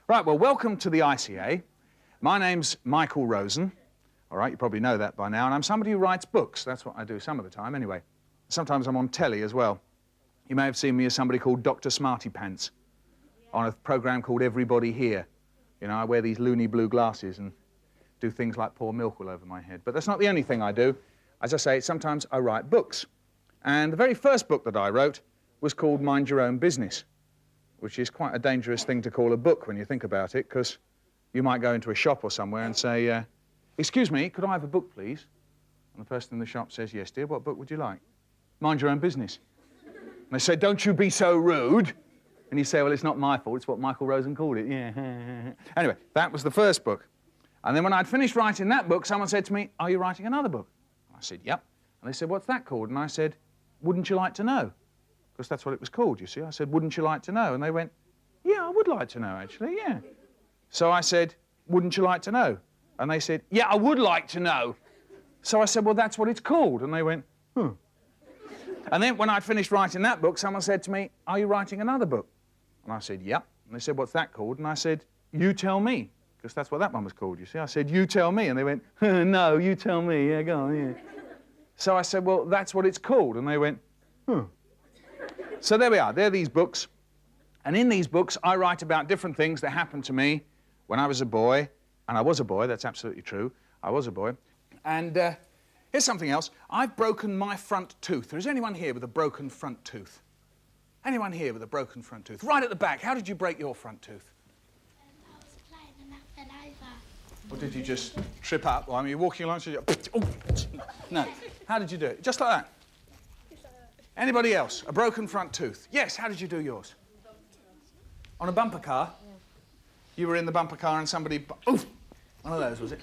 Right, well, welcome to the ICA. My name's Michael Rosen. All right, you probably know that by now, and I'm somebody who writes books. That's what I do some of the time, anyway. Sometimes I'm on telly as well. You may have seen me as somebody called Dr. Smarty Pants on a program called Everybody Here. You know, I wear these loony blue glasses and do things like pour milk all over my head. But that's not the only thing I do. As I say, sometimes I write books. And the very first book that I wrote was called Mind Your Own Business, which is quite a dangerous thing to call a book when you think about it, because you might go into a shop or somewhere and say, excuse me, could I have a book, please? And the person in the shop says, yes, dear, what book would you like? Mind Your Own Business. And they say, don't you be so rude. And you say, well, it's not my fault, it's what Michael Rosen called it. Yeah. Anyway, that was the first book. And then when I'd finished writing that book, someone said to me, are you writing another book? I said, yep. And they said, what's that called? And I said, Wouldn't You Like to Know? Because that's what it was called, you see. I said, wouldn't you like to know? And they went, yeah, I would like to know, actually, yeah. So I said, wouldn't you like to know? And they said, yeah, I would like to know. So I said, well, that's what it's called. And they went, huh. And then when I'd finished writing that book, someone said to me, are you writing another book? And I said, yep. And they said, what's that called? And I said, You Tell Me. Because that's what that one was called, you see. I said, You Tell Me. And they went, no, you tell me. Yeah, go on, yeah. So I said, well, that's what it's called. And they went, huh. So there we are. There are these books. And in these books, I write about different things that happened to me when I was a boy. And I was a boy. That's absolutely true. I was a boy. And here's something else. I've broken my front tooth. Is anyone here with a broken front tooth? Anyone here with a broken front tooth? Right at the back. How did you break your front tooth? I was playing and I fell over. Or did you just trip up? Well, I mean, you're walking along, so you oh, no. How did you do it? Just like that? Anybody else? A broken front tooth? Yes, how did you do yours? On a bumper car? Yeah. You were in the bumper car and somebody... Oof! One of those, was it?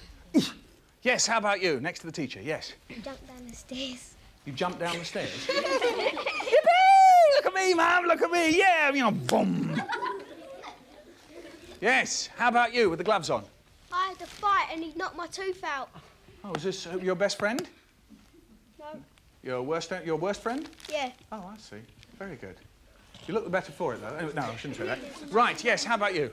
Yes, how about you? Next to the teacher, yes. I jumped down the stairs. You jumped down the stairs? Yippee! Look at me, Mum, look at me! Yeah, you know, boom! Yes, how about you with the gloves on? I had a fight and he knocked my tooth out. Oh, is this your best friend? No. Your worst friend? Yeah. Oh, I see. Very good. You look the better for it, though. No, I shouldn't say that. Right, yes, how about you?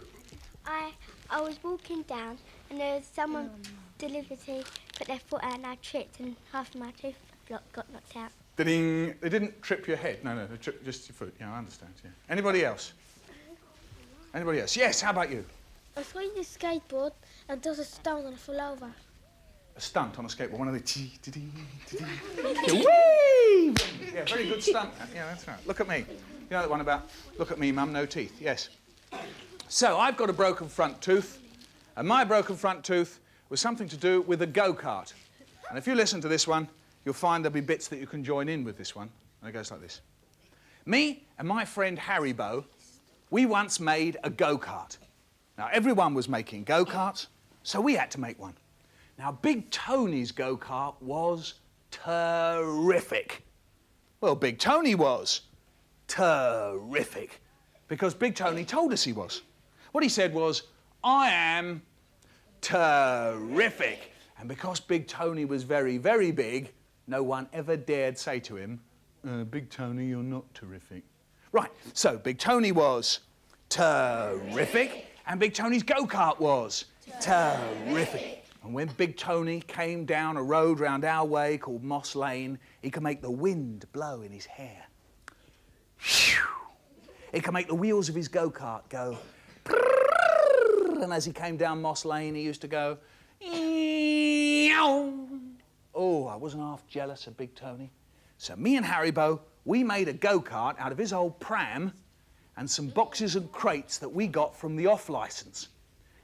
I was walking down and there was someone deliberately put their foot out and I tripped and half of my tooth got knocked out. Ding. They didn't trip your head. No, they tripped just your foot. Yeah, I understand, yeah. Anybody else? Anybody else? Yes, how about you? I was riding a skateboard and there was a stone and I fell over. A stunt on a skateboard, one of the whee! Yeah, very good stunt. Yeah, that's right. Look at me. You know that one about, look at me, Mum, no teeth. Yes. So, I've got a broken front tooth, and my broken front tooth was something to do with a go-kart. And if you listen to this one, you'll find there'll be bits that you can join in with this one. And it goes like this. Me and my friend Harry Bow, we once made a go-kart. Now, everyone was making go-karts, so we had to make one. Now, Big Tony's go-kart was terrific. Well, Big Tony was terrific, because Big Tony told us he was. What he said was, I am terrific. And because Big Tony was very, very big, no one ever dared say to him, Big Tony, you're not terrific. Right, so Big Tony was terrific, and Big Tony's go-kart was terrific. And when Big Tony came down a road round our way called Moss Lane, he could make the wind blow in his hair. He could make the wheels of his go-kart go. And as he came down Moss Lane, he used to go. Oh, I wasn't half jealous of Big Tony. So me and Harry Bow, we made a go-kart out of his old pram and some boxes and crates that we got from the off-licence.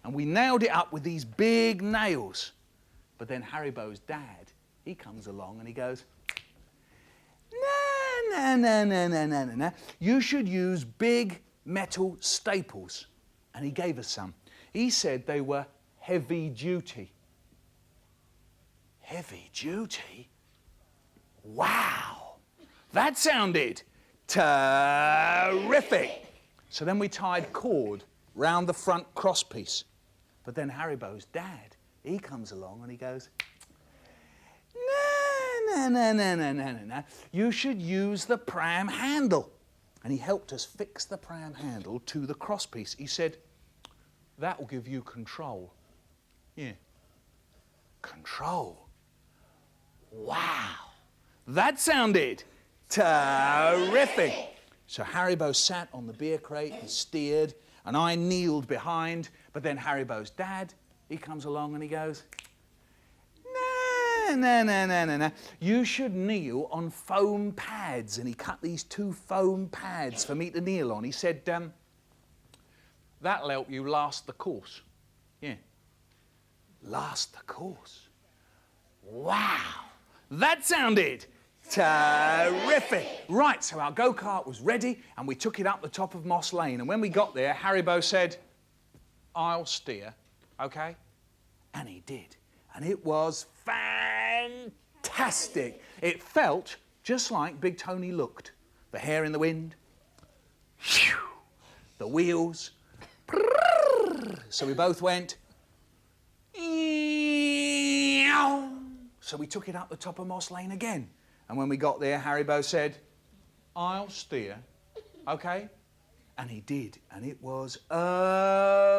And we nailed it up with these big nails. But then Harry Bow's dad, he comes along and he goes, no. You should use big metal staples. And he gave us some. He said they were heavy duty. Heavy duty? Wow. That sounded terrific. So then we tied cord round the front crosspiece. But then Harry Bow's dad, he comes along and he goes, no. You should use the pram handle. And he helped us fix the pram handle to the crosspiece. He said, That will give you control. Yeah. Control. Wow. That sounded terrific. So Haribo sat on the beer crate and steered, and I kneeled behind, but then Haribo's dad, he comes along and he goes, no. You should kneel on foam pads. And he cut these 2 foam pads for me to kneel on. He said, that'll help you last the course. Yeah. Last the course. Wow. That sounded terrific. Right, so our go-kart was ready and we took it up the top of Moss Lane. And when we got there, Haribo said, I'll steer, okay? And he did. And it was fantastic. It felt just like Big Tony looked. The hair in the wind, the wheels. So we both went. So we took it up the top of Moss Lane again. And when we got there, Haribo said, I'll steer, okay? And he did, and it was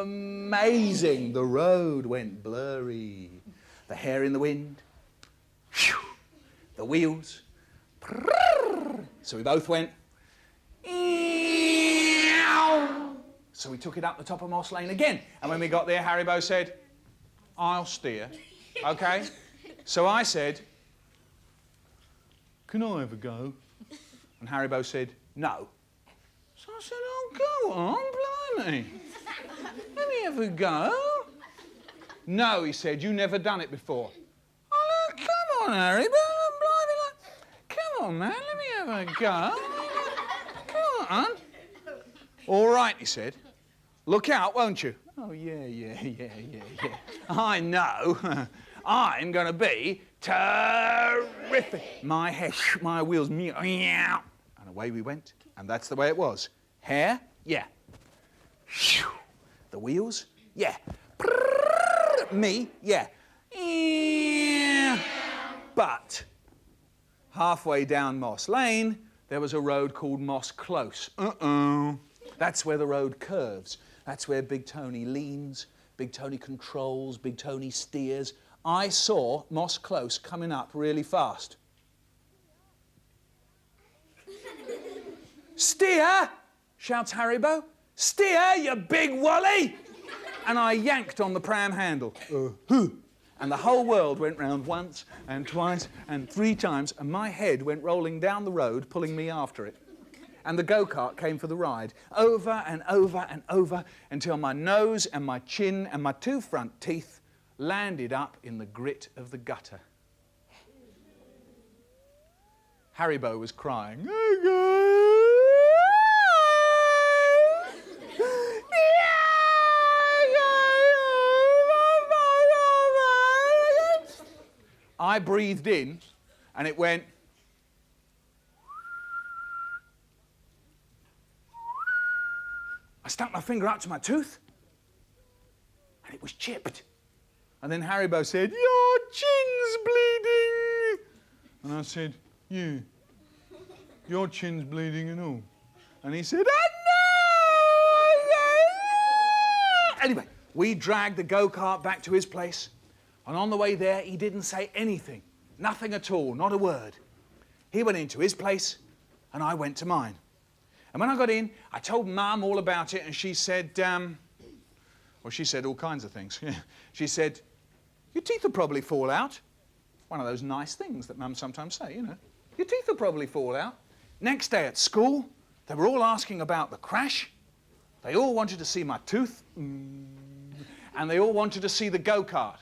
amazing. The road went blurry. The hair in the wind, the wheels. So we both went. So we took it up the top of Moss Lane again. And when we got there, Haribo said, I'll steer, okay? So I said, can I have a go? And Haribo said, no. So I said, oh, go on, blimey. Let me have a go. No, he said, you never done it before. Oh, look, come on, Haribo, blimey. Come on, man, let me have a go. Come on. All right, he said. Look out, won't you? Oh, yeah. I know. I'm going to be terrific. My head, my wheels, meow. And away we went. And that's the way it was. Hair, yeah. The wheels, yeah. Me, yeah. But halfway down Moss Lane, there was a road called Moss Close. That's where the road curves. That's where Big Tony leans, Big Tony controls, Big Tony steers. I saw Moss Close coming up really fast. Steer, shouts Haribo. Steer, you big wally! And I yanked on the pram handle. And the whole world went round once and twice and 3 times, and my head went rolling down the road, pulling me after it. And the go-kart came for the ride, over and over and over, until my nose and my chin and my 2 front teeth landed up in the grit of the gutter. Haribo was crying. I breathed in, and it went. I stuck my finger up to my tooth, and it was chipped. And then Haribo said, your chin's bleeding. And I said, yeah, your chin's bleeding and all. And he said, no. Anyway, we dragged the go-kart back to his place. And on the way there, he didn't say anything. Nothing at all, not a word. He went into his place, and I went to mine. And when I got in, I told Mum all about it, and she said, well, she said all kinds of things. She said, your teeth will probably fall out. One of those nice things that Mum sometimes say, you know. Your teeth will probably fall out. Next day at school, they were all asking about the crash. They all wanted to see my tooth. And they all wanted to see the go-kart.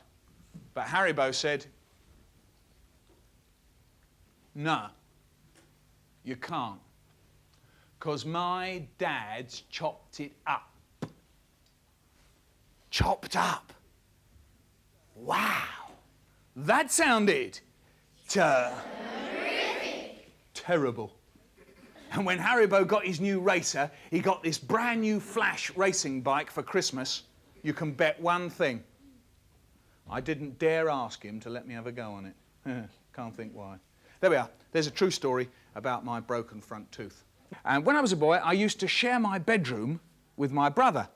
But Haribo said, no, you can't. Because my dad's chopped it up. Chopped up. Wow. That sounded terrible. And when Haribo got his new racer, he got this brand new Flash racing bike for Christmas. You can bet one thing. I didn't dare ask him to let me have a go on it. Can't think why. There we are. There's a true story about my broken front tooth. And when I was a boy, I used to share my bedroom with my brother.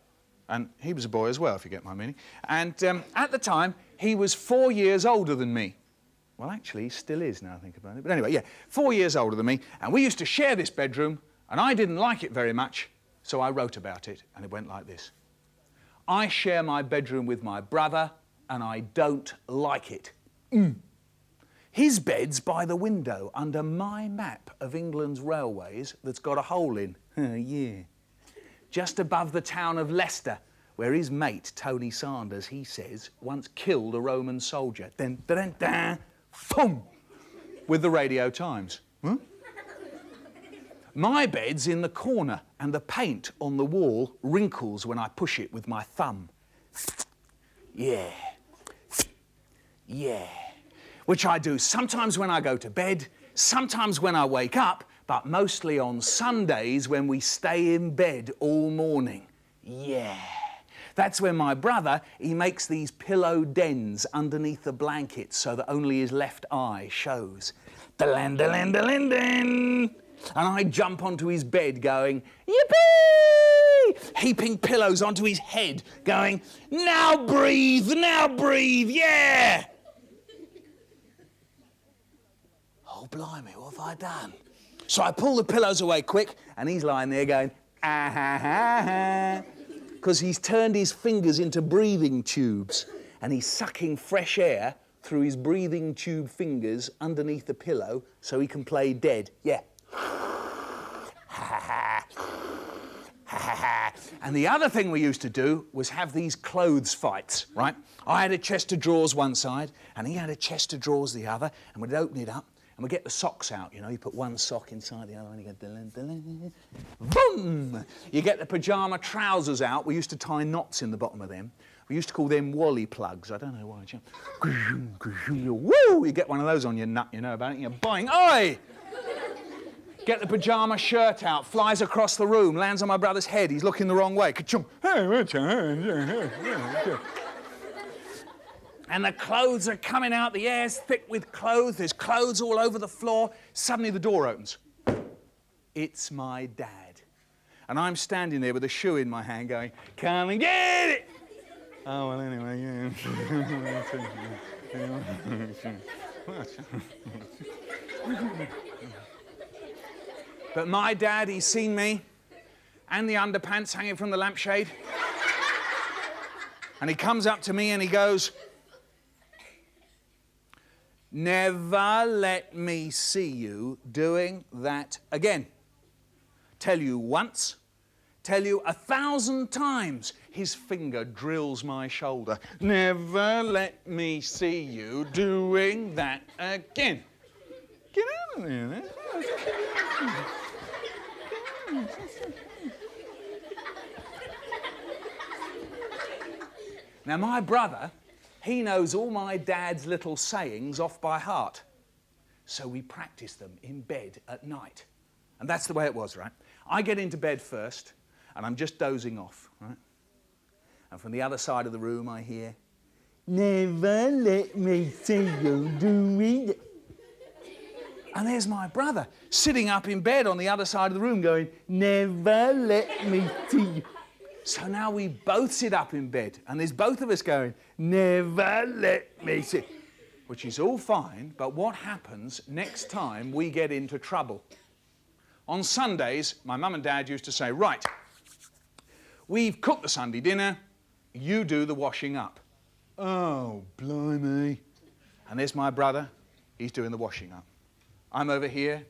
And he was a boy as well, if you get my meaning. And at the time, he was 4 years older than me. Well, actually, he still is now I think about it. But anyway, yeah, 4 years older than me. And we used to share this bedroom, and I didn't like it very much, so I wrote about it, and it went like this. I share my bedroom with my brother, and I don't like it. His bed's by the window under my map of England's railways that's got a hole in. Yeah. Just above the town of Leicester, where his mate, Tony Sanders, he says, once killed a Roman soldier. Dun, dun, dun, dun, boom, with the Radio Times. Huh? My bed's in the corner, and the paint on the wall wrinkles when I push it with my thumb. Yeah. Yeah. Which I do sometimes when I go to bed, sometimes when I wake up, but mostly on Sundays when we stay in bed all morning. Yeah. That's when my brother, he makes these pillow dens underneath the blankets so that only his left eye shows. Da-lan-da-lan-da-lan-dan. And I jump onto his bed going, yippee! Heaping pillows onto his head, going, now breathe, yeah! Oh, blimey, what have I done? So I pull the pillows away quick, and he's lying there going, ah-ha-ha-ha, because he's turned his fingers into breathing tubes, and he's sucking fresh air through his breathing tube fingers underneath the pillow so he can play dead. Yeah. And the other thing we used to do was have these clothes fights, right? I had a chest of drawers one side, and he had a chest of drawers the other, and we'd open it up, and we'd get the socks out, you know, you put one sock inside the other, and you go, dun-dun-dun-dun. Boom! You get the pyjama trousers out. We used to tie knots in the bottom of them. We used to call them wally plugs. I don't know why. Woo! You get one of those on your nut, you know about it, and you're boing. Oi! Get the pyjama shirt out, flies across the room, lands on my brother's head. He's looking the wrong way. Ka-chung. And the clothes are coming out. The air's thick with clothes. There's clothes all over the floor. Suddenly the door opens. It's my dad. And I'm standing there with a shoe in my hand going, come and get it! Oh, well, anyway, yeah. But my dad, he's seen me and the underpants hanging from the lampshade. And he comes up to me and he goes, never let me see you doing that again. Tell you once, tell you 1,000 times. His finger drills my shoulder. Never let me see you doing that again. Get out of there, man. Now, my brother, he knows all my dad's little sayings off by heart. So we practice them in bed at night. And that's the way it was, right? I get into bed first, and I'm just dozing off, right? And from the other side of the room, I hear, never let me see you doing it. And there's my brother sitting up in bed on the other side of the room going, never let me see you. So now we both sit up in bed, and there's both of us going, never let me see. Which is all fine, but what happens next time we get into trouble? On Sundays, my mum and dad used to say, right, we've cooked the Sunday dinner, you do the washing up. Oh, blimey. And there's my brother, he's doing the washing up. I'm over here,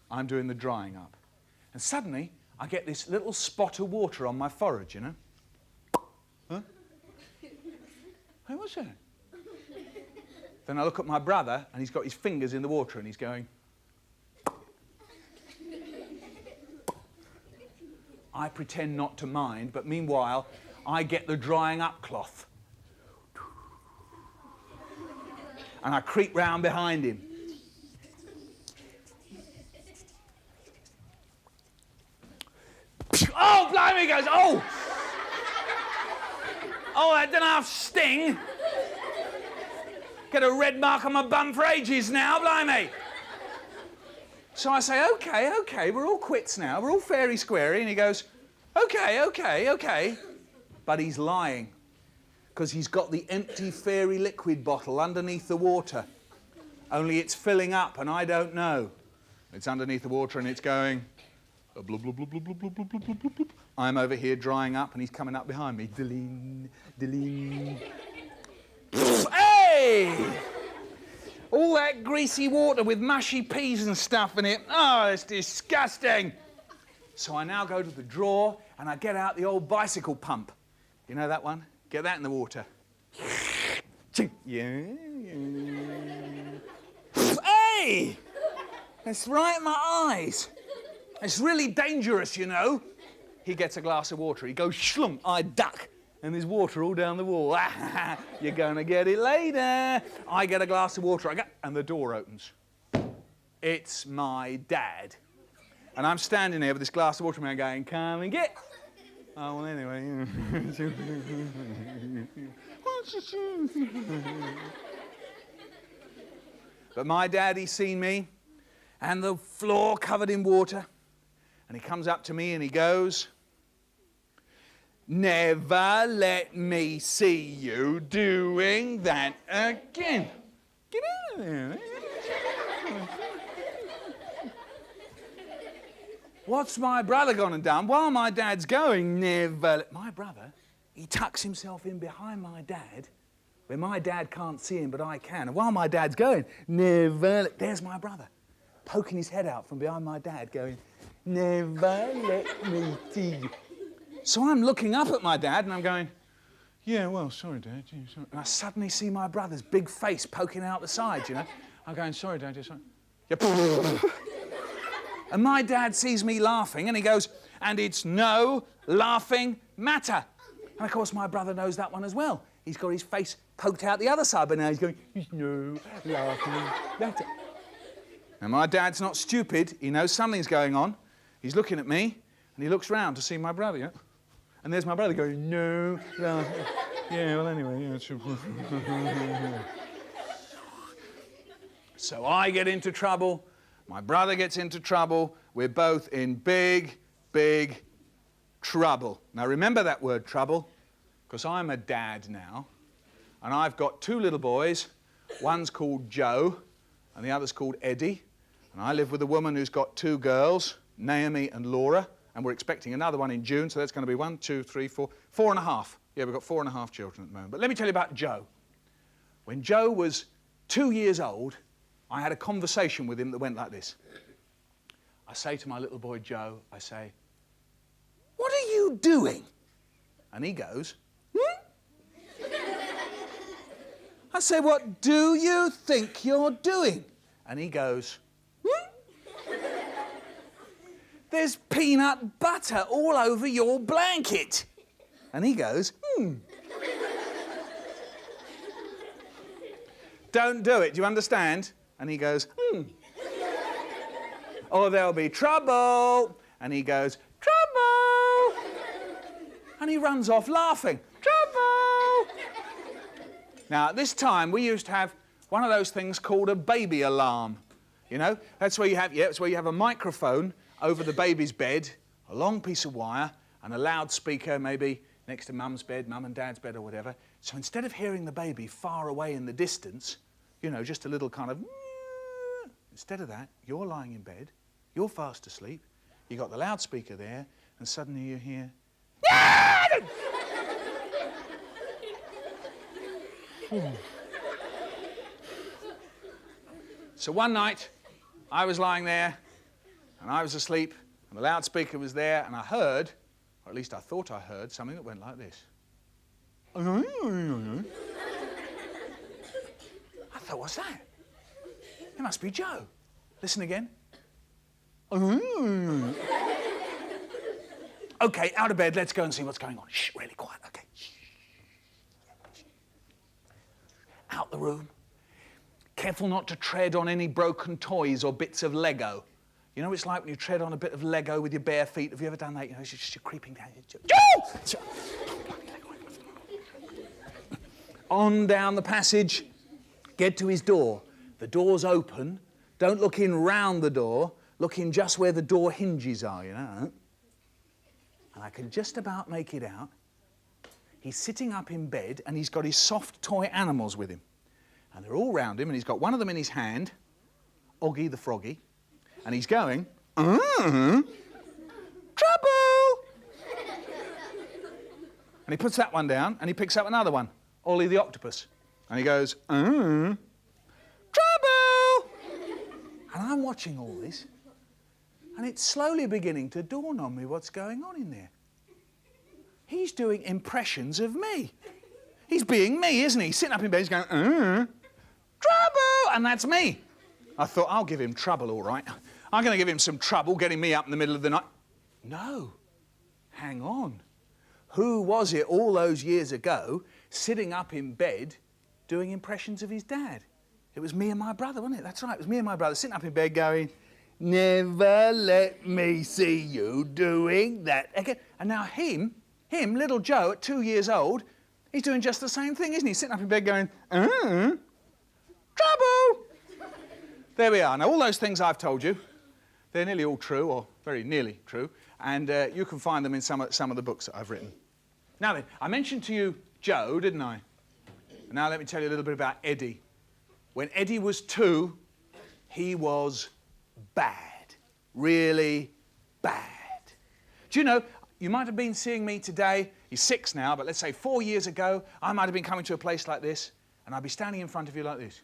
I'm doing the drying up. And suddenly, I get this little spot of water on my forehead, you know? Huh? Hey, what's that? Then I look at my brother, and he's got his fingers in the water, and he's going... I pretend not to mind, but meanwhile, I get the drying up cloth. And I creep round behind him. Oh, blimey, he goes, oh! Oh, that didn't half sting. Get a red mark on my bum for ages now, blimey. So I say, OK, we're all quits now. We're all fairy-squarey. And he goes, OK. but he's lying because he's got the empty fairy liquid bottle underneath the water. Only it's filling up and I don't know. It's underneath the water and it's going... Blub, blub, blub, blub, blub, blub, blub, blub, blub, blub. I'm over here drying up and he's coming up behind me. Diling, diling. Hey! All that greasy water with mushy peas and stuff in it. Oh, it's disgusting. So I now go to the drawer and I get out the old bicycle pump. You know that one? Get that in the water. Yeah. Hey! It's right in my eyes. It's really dangerous, you know. He gets a glass of water. He goes shlump. I duck. And there's water all down the wall. You're going to get it later. I get a glass of water. And the door opens. It's my dad. And I'm standing there with this glass of water and I'm going, come and get. Oh, well, anyway. But my daddy's seen me and the floor covered in water. And he comes up to me and he goes, never let me see you doing that again. Get out of there. What's my brother gone and done? While my dad's going, never let... My brother, he tucks himself in behind my dad, where my dad can't see him, but I can. And while my dad's going, never let... There's my brother, poking his head out from behind my dad, going, never let me see you. So I'm looking up at my dad and I'm going, yeah, well, sorry, Dad. Yeah, sorry. And I suddenly see my brother's big face poking out the side, you know. I'm going, sorry, Dad, sorry. Yeah. And my dad sees me laughing and he goes, and it's no laughing matter. And of course my brother knows that one as well. He's got his face poked out the other side, but now he's going, it's no laughing matter. Now my dad's not stupid. He knows something's going on. He's looking at me and he looks round to see my brother, yeah? And there's my brother going, no laughing. Yeah, well, anyway, yeah, it's... So I get into trouble. My brother gets into trouble. We're both in big, big trouble. Now, remember that word trouble, because I'm a dad now, and I've got two little boys. One's called Joe, and the other's called Eddie. And I live with a woman who's got two girls, Naomi and Laura, and we're expecting another one in June, so that's going to be 1, 2, 3, 4, 4.5. Yeah, we've got 4.5 children at the moment. But let me tell you about Joe. When Joe was 2 years old, I had a conversation with him that went like this. I say to my little boy Joe, I say, what are you doing? And he goes, I say, what do you think you're doing? And he goes, there's peanut butter all over your blanket. And he goes, Don't do it, do you understand? And he goes, Or there'll be trouble. And he goes, trouble. And he runs off laughing, trouble. Now, at this time, we used to have one of those things called a baby alarm. You know, that's where you have a microphone over the baby's bed, a long piece of wire, and a loudspeaker maybe next to mum's bed, mum and dad's bed or whatever. So instead of hearing the baby far away in the distance, you know, just a little kind of... Instead of that, you're lying in bed, you're fast asleep, you got the loudspeaker there, and suddenly you hear... So one night, I was lying there, and I was asleep, and the loudspeaker was there, and I heard, or at least I thought I heard, something that went like this. I thought, what's that? It must be Joe. Listen again. Okay, out of bed, let's go and see what's going on. Shh, really quiet, okay. Shh. Out the room. Careful not to tread on any broken toys or bits of Lego. You know what it's like when you tread on a bit of Lego with your bare feet? Have you ever done that? You know, you're creeping down. On down the passage, get to his door. The door's open. Don't look in round the door. Look in just where the door hinges are, you know. And I can just about make it out. he's sitting up in bed and he's got his soft toy animals with him. And they're all round him and he's got one of them in his hand, Oggy the Froggy, and he's going, trouble! And he puts that one down and he picks up another one, Ollie the Octopus. And he goes, trouble! And I'm watching all this and it's slowly beginning to dawn on me what's going on in there. He's doing impressions of me. He's being me, isn't he? He's sitting up in bed, he's going, trouble! And that's me. I thought, I'll give him trouble, all right. I'm going to give him some trouble getting me up in the middle of the night. No, hang on. Who was it all those years ago sitting up in bed doing impressions of his dad? It was me and my brother, wasn't it? That's right, it was me and my brother sitting up in bed going, never let me see you doing that again. And now him, little Joe, at 2 years old, he's doing just the same thing, isn't he? Sitting up in bed going, trouble! There we are. Now, all those things I've told you, they're nearly all true, or very nearly true, and you can find them in some of the books that I've written. Now then, I mentioned to you Joe, didn't I? Now let me tell you a little bit about Eddie. When Eddie was 2, he was bad. Really bad. Do you know, you might have been seeing me today, he's 6 now, but let's say 4 years ago, I might have been coming to a place like this, and I'd be standing in front of you like this.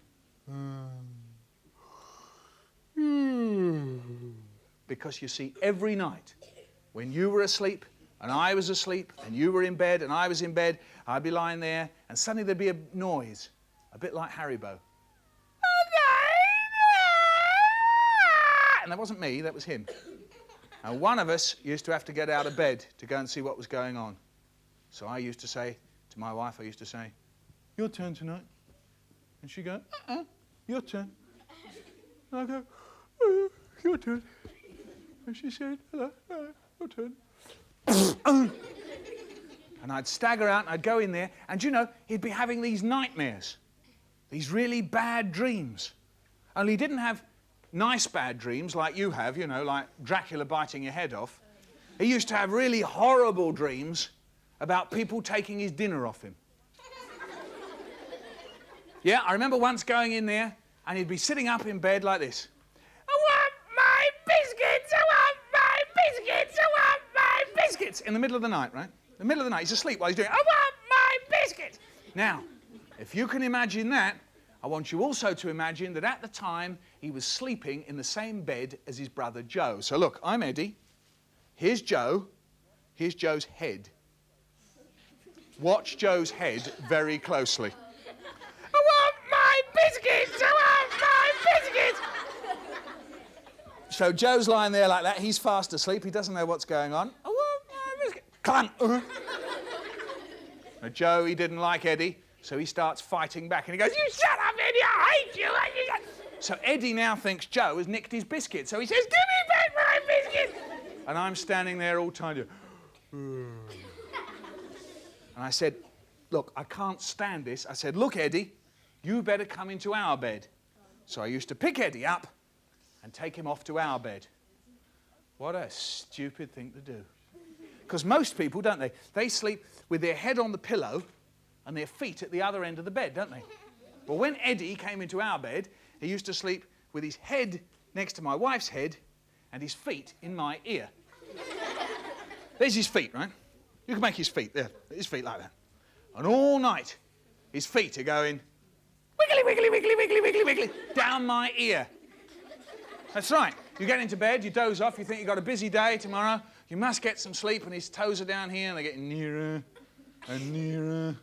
Because you see, every night, when you were asleep, and I was asleep, and you were in bed, and I was in bed, I'd be lying there, and suddenly there'd be a noise, a bit like Haribo. And that wasn't me, that was him. And one of us used to have to get out of bed to go and see what was going on. So I used to say to my wife, your turn tonight. And she'd go, your turn. And I go, your turn. And she said, hello, your turn. And I'd stagger out and I'd go in there, and you know, he'd be having these nightmares, these really bad dreams. Only he didn't have nice bad dreams like you have, you know, like Dracula biting your head off. He used to have really horrible dreams about people taking his dinner off him. Yeah, I remember once going in there and he'd be sitting up in bed like this. I want my biscuits, I want my biscuits, I want my biscuits. In the middle of the night, right? In the middle of the night, he's asleep while he's doing, I want my biscuits. Now, if you can imagine that, I want you also to imagine that at the time he was sleeping in the same bed as his brother Joe. So look, I'm Eddie. Here's Joe. Here's Joe's head. Watch Joe's head very closely. I want my biscuits! I want my biscuits! So Joe's lying there like that. He's fast asleep. He doesn't know what's going on. I want my biscuits. Clunk! Now, Joe, he didn't like Eddie. So he starts fighting back and he goes, you shut up, Eddie, I hate you. So Eddie now thinks Joe has nicked his biscuit. So he says, give me back my biscuit. And I'm standing there all tired. And I said, look, I can't stand this. I said, look, Eddie, you better come into our bed. So I used to pick Eddie up and take him off to our bed. What a stupid thing to do. Because most people, don't they? They sleep with their head on the pillow and their feet at the other end of the bed, don't they? Well, when Eddie came into our bed, he used to sleep with his head next to my wife's head and his feet in my ear. There's his feet, right? You can make his feet, there, his feet like that. And all night, his feet are going wiggly, wiggly, wiggly, wiggly, wiggly, wiggly, down my ear. That's right. You get into bed, you doze off, you think you've got a busy day tomorrow, you must get some sleep, and his toes are down here, and they're getting nearer and nearer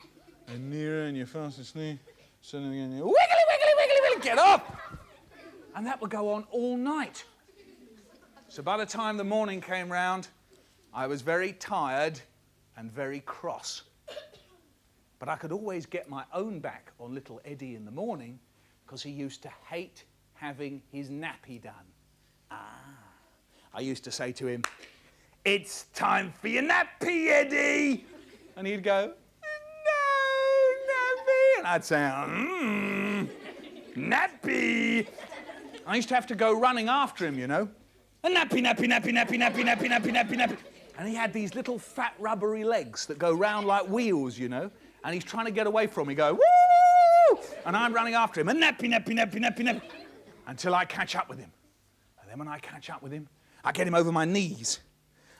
and nearer, and you're fast asleep. Suddenly again, wiggly, wiggly, wiggly, wiggly, get up! And that would go on all night. So by the time the morning came round, I was very tired and very cross. But I could always get my own back on little Eddie in the morning because he used to hate having his nappy done. I used to say to him, it's time for your nappy, Eddie! And he'd go, and I'd say, nappy. I used to have to go running after him, you know. A nappy, nappy, nappy, nappy, nappy, nappy, nappy, nappy, nappy. And he had these little fat rubbery legs that go round like wheels, you know. And he's trying to get away from me, go, woo! And I'm running after him, and nappy, nappy, nappy, nappy, nappy, until I catch up with him. And then when I catch up with him, I get him over my knees.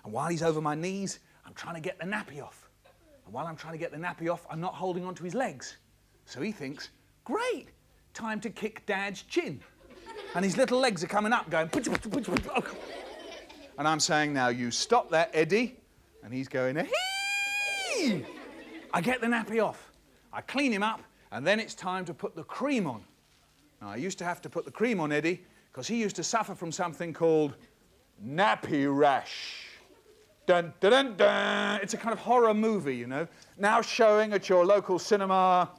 And while he's over my knees, I'm trying to get the nappy off. And while I'm trying to get the nappy off, I'm not holding onto his legs. So he thinks, great, time to kick Dad's chin. And his little legs are coming up, going, putch, putch, putch, putch. And I'm saying, now you stop that, Eddie. And he's going, hee! I get the nappy off. I clean him up, and then it's time to put the cream on. Now, I used to have to put the cream on Eddie because he used to suffer from something called nappy rash. Dun, dun, dun, dun. It's a kind of horror movie, you know. Now showing at your local cinema,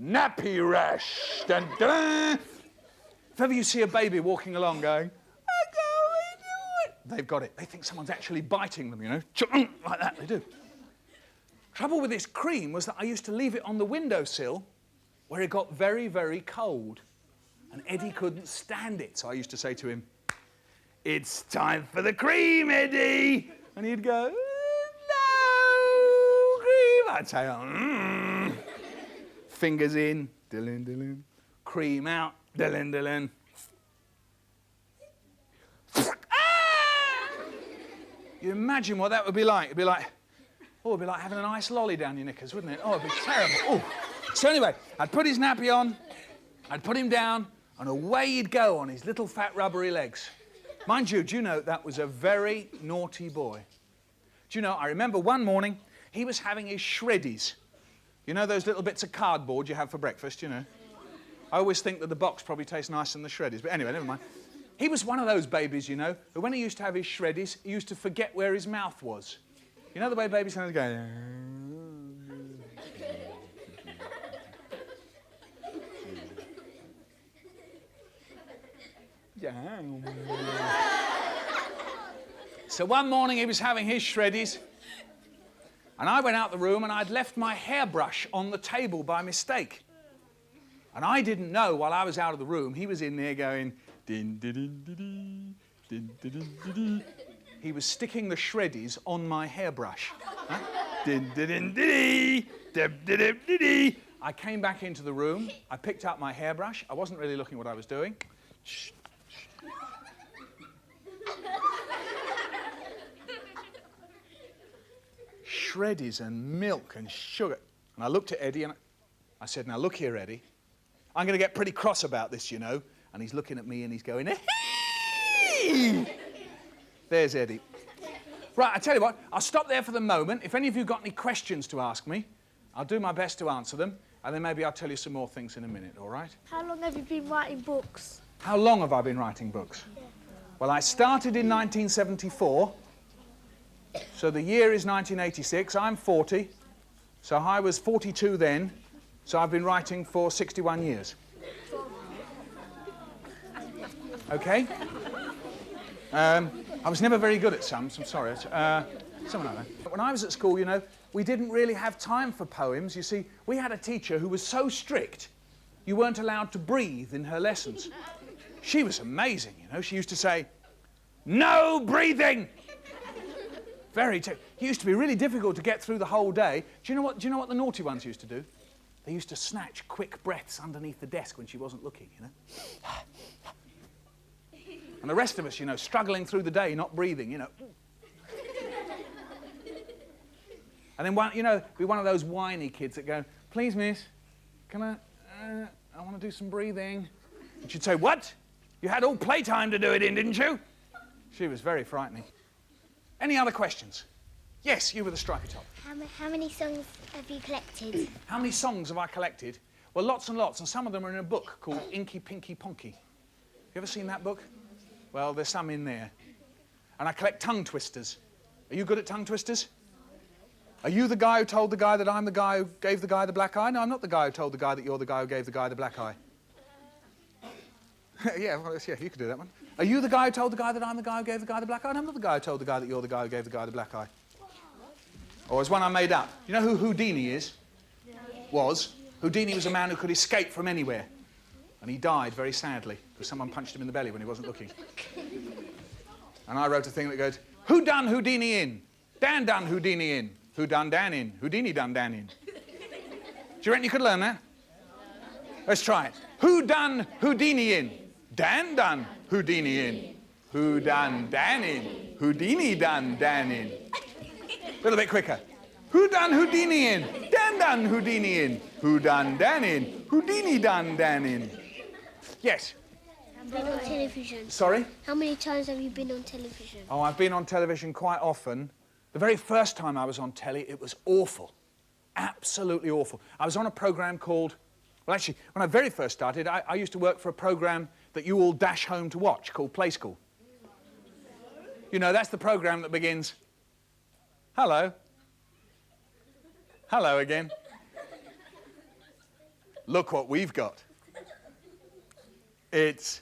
nappy rash. Dun, dun, dun. If ever you see a baby walking along going, they've got it. They think someone's actually biting them, you know. Like that, they do. Trouble with this cream was that I used to leave it on the windowsill where it got very, very cold. And Eddie couldn't stand it. So I used to say to him, it's time for the cream, Eddie. And he'd go, no, cream. I'd say, fingers in, dillin, dillin. Cream out, dillin, dillin. You imagine what that would be like. It'd be like, it'd be like having an ice lolly down your knickers, wouldn't it? Oh, it'd be terrible. Oh. So anyway, I'd put his nappy on, I'd put him down, and away he'd go on his little fat rubbery legs. Mind you, do you know, that was a very naughty boy. Do you know, I remember one morning, he was having his shreddies. You know those little bits of cardboard you have for breakfast, you know? I always think that the box probably tastes nicer than the shreddies, but anyway, never mind. He was one of those babies, you know, who when he used to have his shreddies, he used to forget where his mouth was. You know the way babies kind of go... So one morning he was having his shreddies, and I went out the room and I'd left my hairbrush on the table by mistake. And I didn't know while I was out of the room, he was in there going... Din, din, din, din, din, din, din, din, din. He was sticking the shreddies on my hairbrush. Huh? Din, din, din, din, din, din, din, din, din. I came back into the room. I picked up my hairbrush. I wasn't really looking what I was doing. Shh, shh. Shreddies and milk and sugar. And I looked at Eddie and I said, now look here, Eddie. I'm going to get pretty cross about this, you know. And he's looking at me and he's going, hey! There's Eddie. Right, I tell you what, I'll stop there for the moment. If any of you got any questions to ask me, I'll do my best to answer them. And then maybe I'll tell you some more things in a minute, all right? How long have you been writing books? How long have I been writing books? Yeah. Well, I started in 1974. So the year is 1986. I'm 40. So I was 42 then. So I've been writing for 61 years. Okay? I was never very good at sums, I'm sorry. Something like that. When I was at school, you know, we didn't really have time for poems. You see, we had a teacher who was so strict, you weren't allowed to breathe in her lessons. She was amazing, you know. She used to say, no breathing! It used to be really difficult to get through the whole day. Do you know what the naughty ones used to do? They used to snatch quick breaths underneath the desk when she wasn't looking, you know. And the rest of us, you know, struggling through the day, not breathing, you know. And then, you know, be one of those whiny kids that go, please, miss, can I want to do some breathing. And she'd say, what? You had all playtime to do it in, didn't you? She was very frightening. Any other questions? Yes, you with the stripy top. How many songs have you collected? How many songs have I collected? Well, lots and lots, and some of them are in a book called Inky Pinky Ponky. You ever seen that book? Well, there's some in there. And I collect tongue twisters. Are you good at tongue twisters? Are you the guy who told the guy that I'm the guy who gave the guy the black eye? No, I'm not the guy who told the guy that you're the guy who gave the guy the black eye. Yeah, you could do that one. Are you the guy who told the guy that I'm the guy who gave the guy the black eye? No, I'm not the guy who told the guy that you're the guy who gave the guy the black eye. Or it's one I made up. You know who Houdini is? Was? Houdini was a man who could escape from anywhere. And he died very sadly because someone punched him in the belly when he wasn't looking. And I wrote a thing that goes, who done Houdini in? Dan done Houdini in. Who done Dan in? Houdini done Dan in. Do you reckon you could learn that? Let's try it. Who done Houdini in? Dan done Houdini in. Who done Dan in? Houdini done Dan in. A little bit quicker. Who done Houdini in? Dan done Houdini in. Who done Dan in? Houdini done Dan in. Yes. Been on television. Sorry? How many times have you been on television? Oh, I've been on television quite often. The very first time I was on telly, it was awful. Absolutely awful. I was on a programme called... Well, actually, when I very first started, I used to work for a programme that you all dash home to watch called Play School. You know, that's the programme that begins... Hello. Hello again. Look what we've got. It's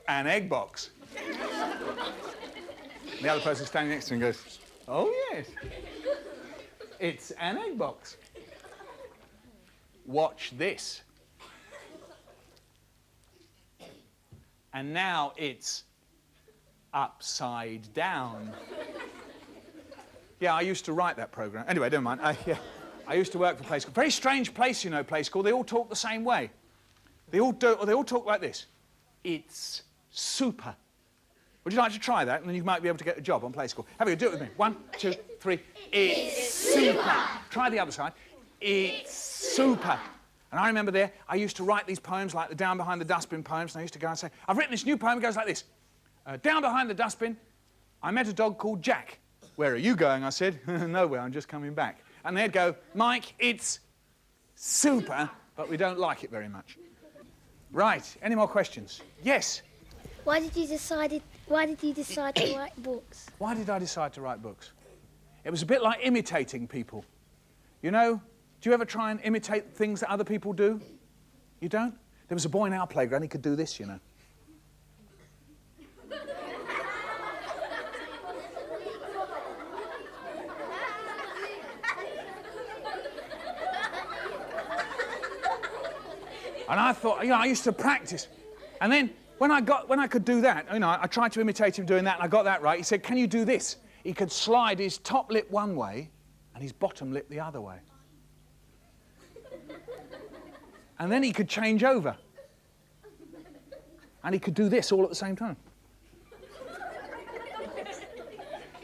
an egg box. The other person standing next to him goes, oh, yes. It's an egg box. Watch this. And now it's upside down. Yeah, I used to write that programme. Anyway, never mind. I used to work for Play School. Very strange place, you know, Play School. They all talk the same way. They all talk like this. It's super. Would you like to try that? And then you might be able to get a job on Play School. Have a go. Do it with me. 1, 2, 3. It's super. Try the other side. It's super. And I remember there, I used to write these poems like the Down Behind the Dustbin poems, and I used to go and say, I've written this new poem. It goes like this. Down behind the dustbin, I met a dog called Jack. Where are you going? I said. Nowhere, I'm just coming back. And they'd go, Mike, it's super, but we don't like it very much. Right, any more questions? Yes? Why did you decide to write books? Why did I decide to write books? It was a bit like imitating people. You know, do you ever try and imitate things that other people do? You don't? There was a boy in our playground, he could do this, you know. And I thought, you know, I used to practice. And then when I could do that, you know, I tried to imitate him doing that, and I got that right. He said, can you do this? He could slide his top lip one way and his bottom lip the other way. And then he could change over. And he could do this all at the same time.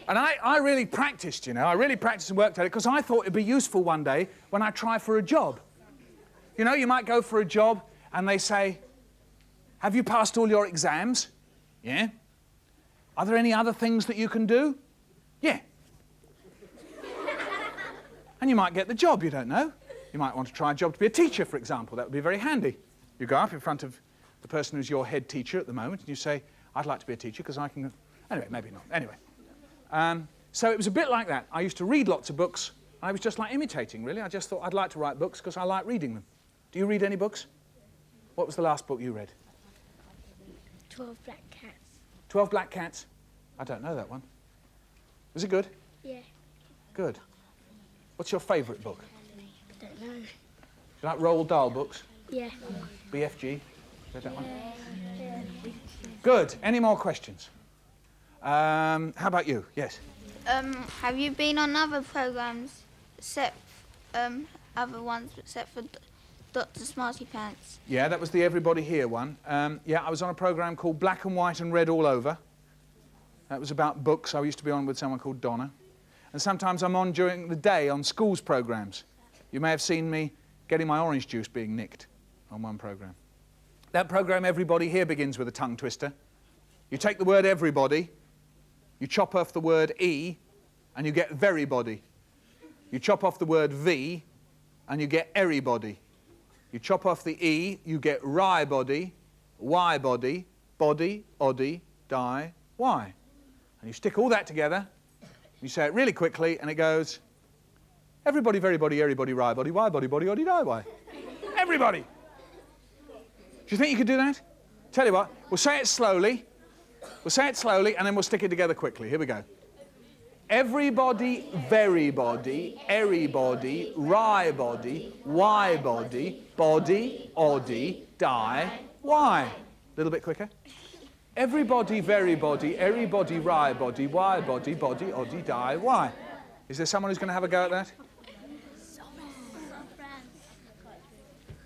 And I really practiced, you know. I really practiced and worked at it because I thought it'd be useful one day when I try for a job. You know, you might go for a job and they say, have you passed all your exams? Yeah. Are there any other things that you can do? Yeah. And you might get the job, you don't know. You might want to try a job to be a teacher, for example. That would be very handy. You go up in front of the person who's your head teacher at the moment and you say, I'd like to be a teacher because I can... Anyway, maybe not. Anyway. So it was a bit like that. I used to read lots of books. I was just like imitating, really. I just thought I'd like to write books because I like reading them. Do you read any books? What was the last book you read? 12 Black Cats. 12 Black Cats? I don't know that one. Was it good? Yeah. Good. What's your favourite book? I don't know. Do you like Roald Dahl books? Yeah. BFG? Read that one? Yeah. Good. Any more questions? How about you? Yes. Have you been on other programmes except other ones except for Dr. Smarty Pants? Yeah, that was the Everybody Here one. Yeah, I was on a programme called Black and White and Red All Over. That was about books. I used to be on with someone called Donna. And sometimes I'm on during the day on schools programmes. You may have seen me getting my orange juice being nicked on one programme. That programme, Everybody Here, begins with a tongue twister. You take the word everybody, you chop off the word E, and you get verybody. You chop off the word V, and you get everybody. You chop off the E, you get rye body, Y body, body, oddy, die, Y. And you stick all that together, you say it really quickly, and it goes, everybody, verybody, everybody, rye body, Y body, body, oddy, die, Y. Everybody. Do you think you could do that? Tell you what, we'll say it slowly. We'll say it slowly, and then we'll stick it together quickly. Here we go. Everybody, verybody, everybody, rye body, Y body, body, oddy, die, Y. A little bit quicker. Everybody, verybody, everybody, rye body, why body, body, oddy, die, why? Is there someone who's going to have a go at that?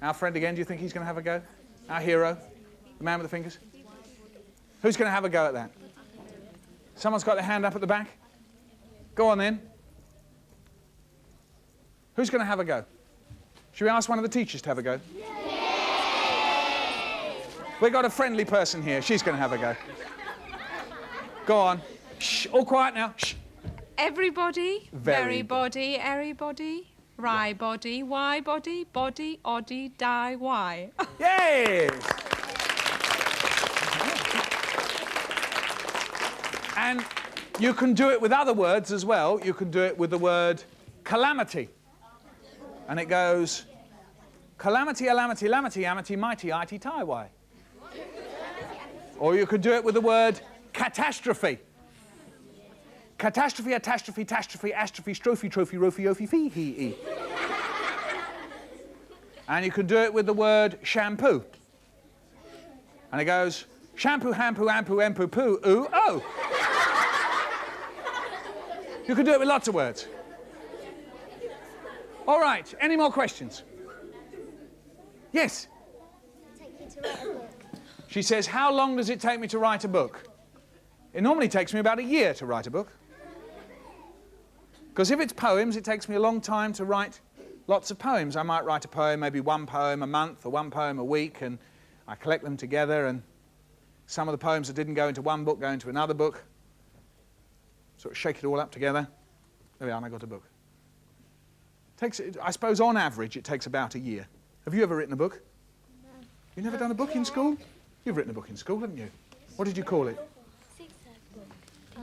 Our friend again, do you think he's going to have a go? Our hero? The man with the fingers? Who's going to have a go at that? Someone's got their hand up at the back? Go on then. Who's going to have a go? Should we ask one of the teachers to have a go? We've got a friendly person here. She's going to have a go. Go on. Shh. All quiet now. Shh. Everybody, verybody, everybody, rye body, why body, body, oddy, die, why. Yes! And you can do it with other words as well. You can do it with the word calamity. And it goes, calamity, alamity, lamity, amity, mighty, ighty, tie, why. Or you could do it with the word catastrophe. Catastrophe, atastrophe, tastrophe, astrophe, strophe, trophy, rophy, ophy, fee, he, e. And you could do it with the word shampoo. And it goes, shampoo, hampoo, ampoo, empoo, poo, ooh, oh. You could do it with lots of words. All right, any more questions? Yes? Take you to write a book. She says, how long does it take me to write a book? It normally takes me about a year to write a book. Because if it's poems, it takes me a long time to write lots of poems. I might write a poem, maybe one poem a month or one poem a week, and I collect them together, and some of the poems that didn't go into one book go into another book. Sort of shake it all up together. There we are, and I got a book. I suppose on average it takes about a year. Have you ever written a book? No. You've never done a book in school? You've written a book in school, haven't you? What did you call it? Did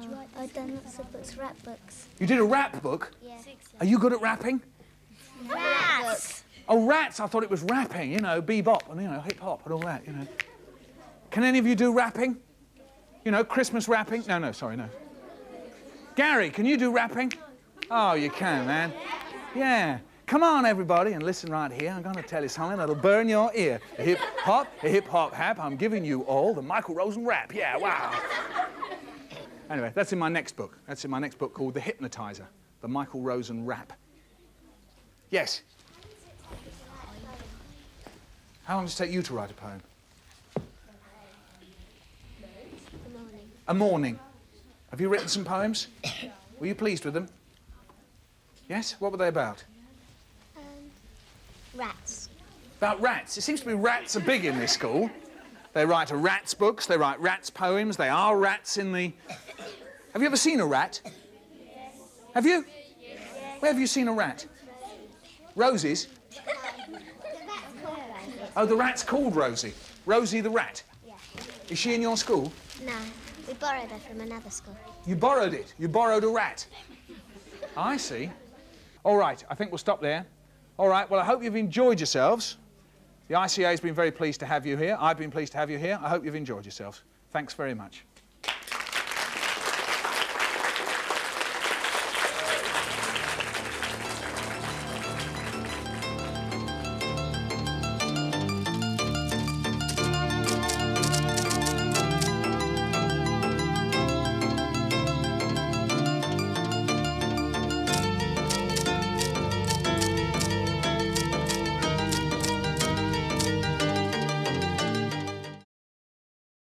you write? I've done lots of books, rap books. You did a rap book? Yeah. Are you good at rapping? Rats. Oh, rats. I thought it was rapping, you know, bebop and, you know, hip-hop and all that, you know. Can any of you do rapping? You know, Christmas rapping? No, sorry, no. Gary, can you do rapping? Oh, you can, man. Yeah. Come on, everybody, and listen right here. I'm going to tell you something that'll burn your ear. A hip-hop hap. I'm giving you all the Michael Rosen rap. Yeah, wow. Anyway, that's in my next book. That's in my next book called The Hypnotizer, the Michael Rosen rap. Yes? How long does it take you to write a poem? A morning. Have you written some poems? Were you pleased with them? Yes? What were they about? Rats. About rats. It seems to be rats are big in this school. They write a rats books, they write rats poems, they are rats in the... Have you ever seen a rat? Yes. Have you? Yes. Where have you seen a rat? Rosie's? Oh, the rat's called Rosie. Rosie the rat? Yeah. Is she in your school? No, we borrowed her from another school. You borrowed it? You borrowed a rat? I see. All right, I think we'll stop there. All right, well, I hope you've enjoyed yourselves. The ICA has been very pleased to have you here. I've been pleased to have you here. I hope you've enjoyed yourselves. Thanks very much.